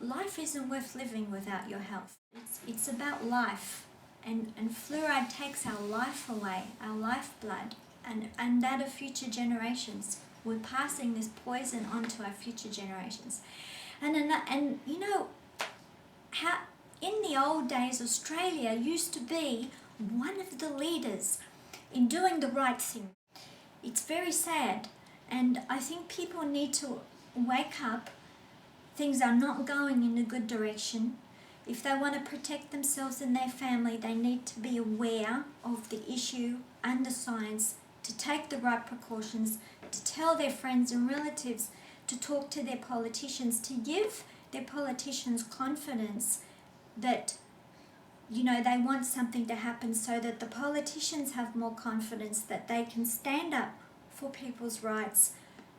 life isn't worth living without your health. It's about life, and fluoride takes our life away, our lifeblood, and that of future generations. We're passing this poison on to our future generations. And you know, how in the old days Australia used to be one of the leaders in doing the right thing. It's very sad, and I think people need to wake up. Things are not going in a good direction. If they want to protect themselves and their family, they need to be aware of the issue and the science, to take the right precautions, to tell their friends and relatives, to talk to their politicians, to give their politicians confidence that, you know, they want something to happen, so that the politicians have more confidence that they can stand up for people's rights,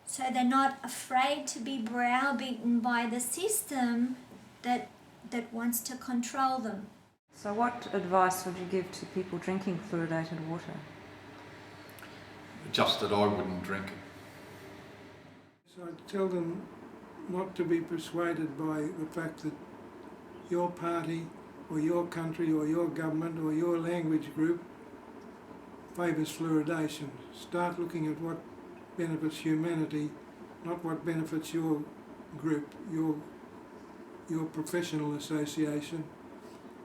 so they're not afraid to be browbeaten by the system that wants to control them. So what advice would you give to people drinking fluoridated water? Just that I wouldn't drink it. So I'd tell them not to be persuaded by the fact that your party or your country or your government or your language group favours fluoridation. Start looking at what benefits humanity, not what benefits your group, your professional association.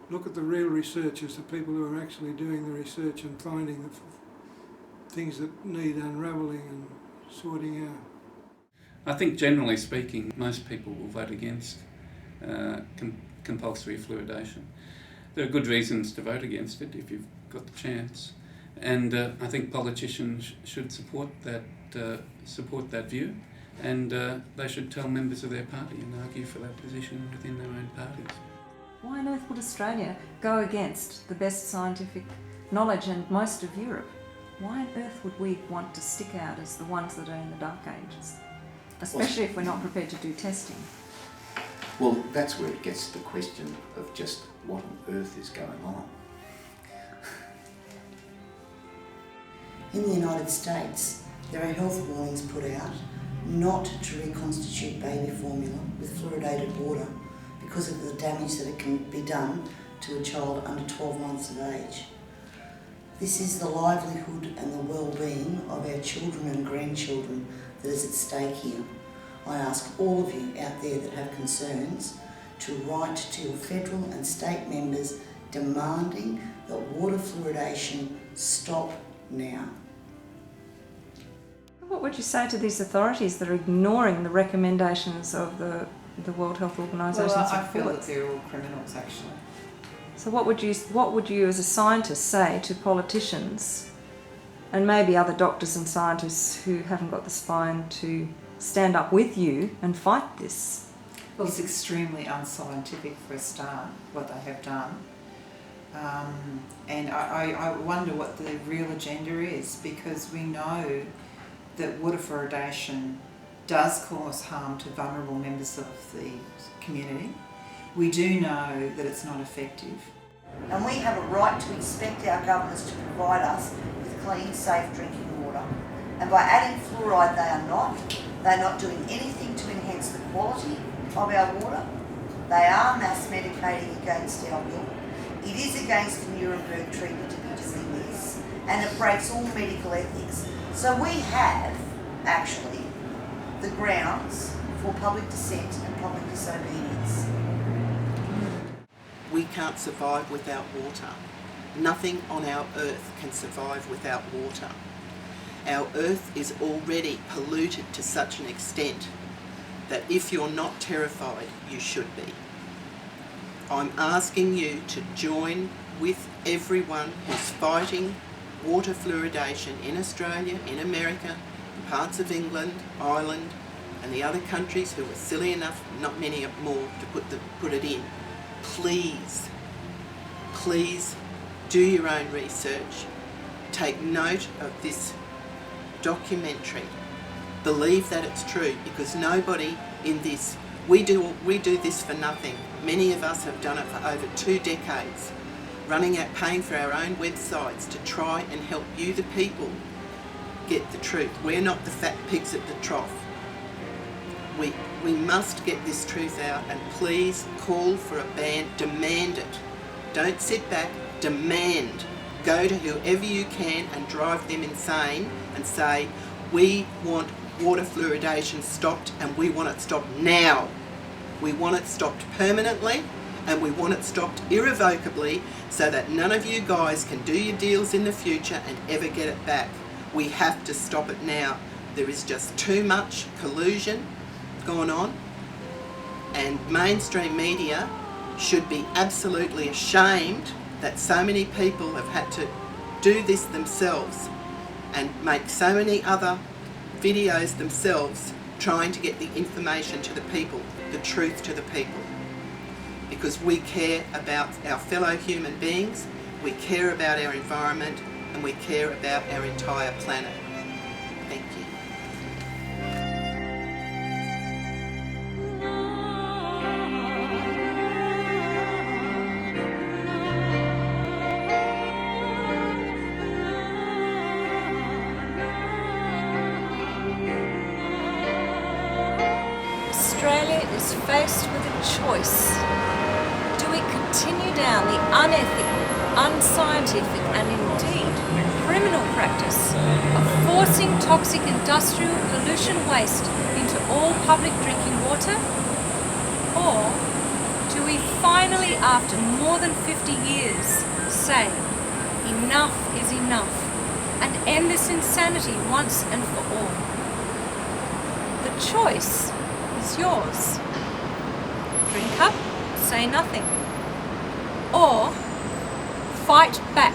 Look at the real researchers, the people who are actually doing the research and finding the things that need unravelling and sorting out. I think generally speaking, most people will vote against compulsory fluoridation. There are good reasons to vote against it if you've got the chance, and I think politicians should support that view, and they should tell members of their party and argue for that position within their own parties. Why on earth would Australia go against the best scientific knowledge and most of Europe? Why on earth would we want to stick out as the ones that are in the dark ages? Especially if we're not prepared to do testing. Well, that's where it gets to the question of just what on earth is going on. In the United States, there are health warnings put out not to reconstitute baby formula with fluoridated water because of the damage that it can be done to a child under 12 months of age. This is the livelihood and the well-being of our children and grandchildren that is at stake here. I ask all of you out there that have concerns to write to your federal and state members demanding that water fluoridation stop now. What would you say to these authorities that are ignoring the recommendations of the World Health Organisation's Well, I feel that reports? they're all criminals, actually. So what would you as a scientist say to politicians and maybe other doctors and scientists who haven't got the spine to stand up with you and fight this? Well, it's extremely unscientific for a start, what they have done. And I wonder what the real agenda is, because we know that water fluoridation does cause harm to vulnerable members of the community. We do know that it's not effective. And we have a right to expect our governments to provide us with clean, safe drinking water. And by adding fluoride, they're not doing anything to enhance the quality of our water. They are mass medicating against our will. It is against the Nuremberg Treaty to be doing this, and it breaks all medical ethics. So we have, actually, the grounds for public dissent and public disobedience. We can't survive without water. Nothing on our earth can survive without water. Our earth is already polluted to such an extent that if you're not terrified, you should be. I'm asking you to join with everyone who's fighting water fluoridation in Australia, in America, in parts of England, Ireland, and the other countries who are silly enough, not many more, to put it in. Please, please do your own research. Take note of this documentary. Believe that it's true, because nobody in this, we do this for nothing. Many of us have done it for over 2 decades, paying for our own websites to try and help you, the people, get the truth. We're not the fat pigs at the trough. We must get this truth out, and please call for a ban, demand it. Don't sit back, demand. Go to whoever you can and drive them insane and say, we want water fluoridation stopped, and we want it stopped now. We want it stopped permanently, and we want it stopped irrevocably, so that none of you guys can do your deals in the future and ever get it back. We have to stop it now. There is just too much collusion going on, and mainstream media should be absolutely ashamed that so many people have had to do this themselves and make so many other videos themselves trying to get the information to the people, the truth to the people. Because we care about our fellow human beings, we care about our environment, and we care about our entire planet. Thank you. Australia is faced with a choice. Do we continue down the unethical, unscientific and indeed criminal practice of forcing toxic industrial pollution waste into all public drinking water? Or do we finally, after more than 50 years, say enough is enough and end this insanity once and for all? The choice is yours. Drink up, say nothing, or fight back.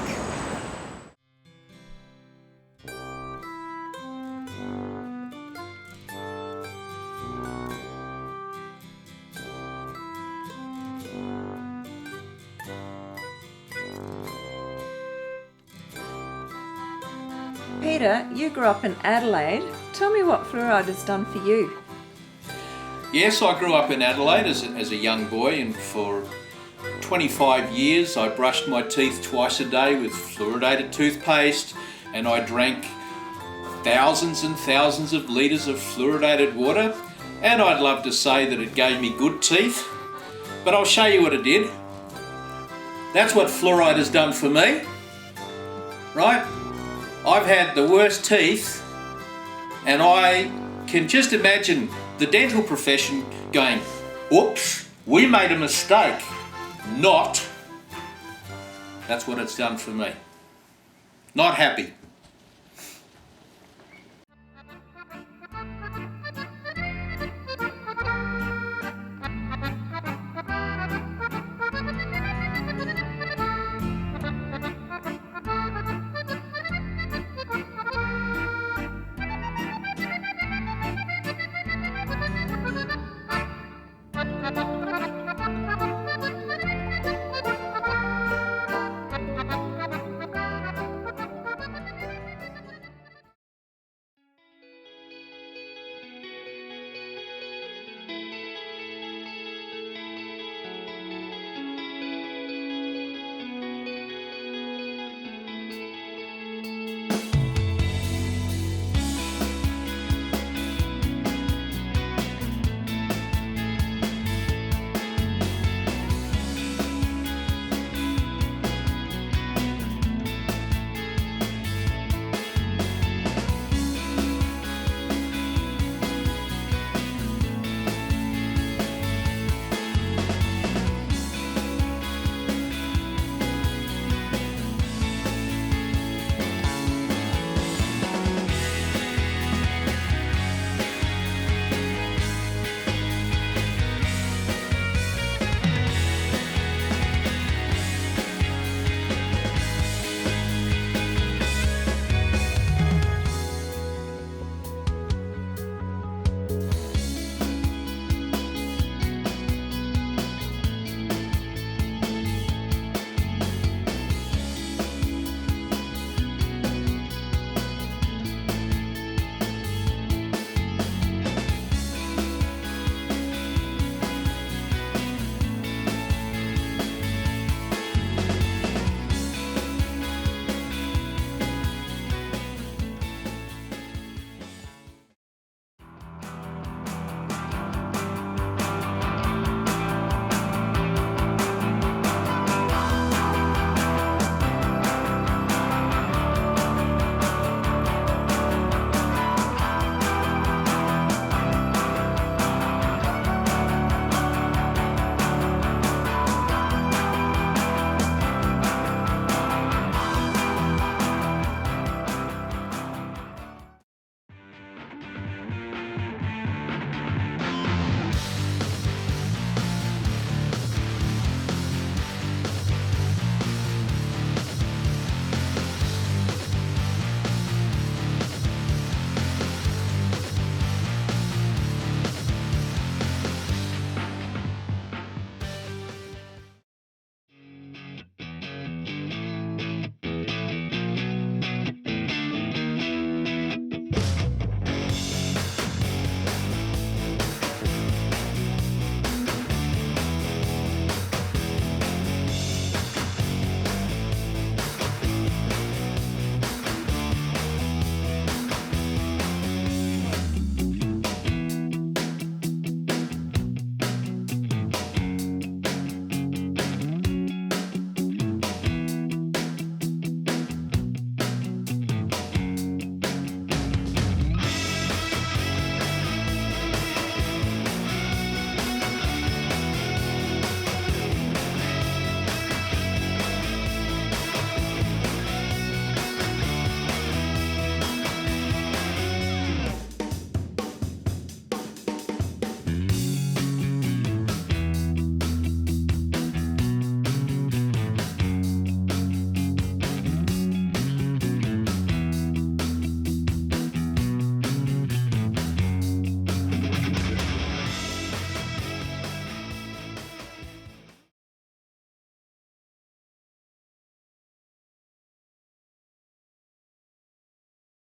Peter, you grew up in Adelaide. Tell me what fluoride has done for you. Yes, I grew up in Adelaide as a young boy, and for 25 years I brushed my teeth twice a day with fluoridated toothpaste, and I drank thousands and thousands of litres of fluoridated water, and I'd love to say that it gave me good teeth, but I'll show you what it did. That's what fluoride has done for me, right? I've had the worst teeth, and I can just imagine the dental profession going, oops, we made a mistake. Not. That's what it's done for me. Not happy.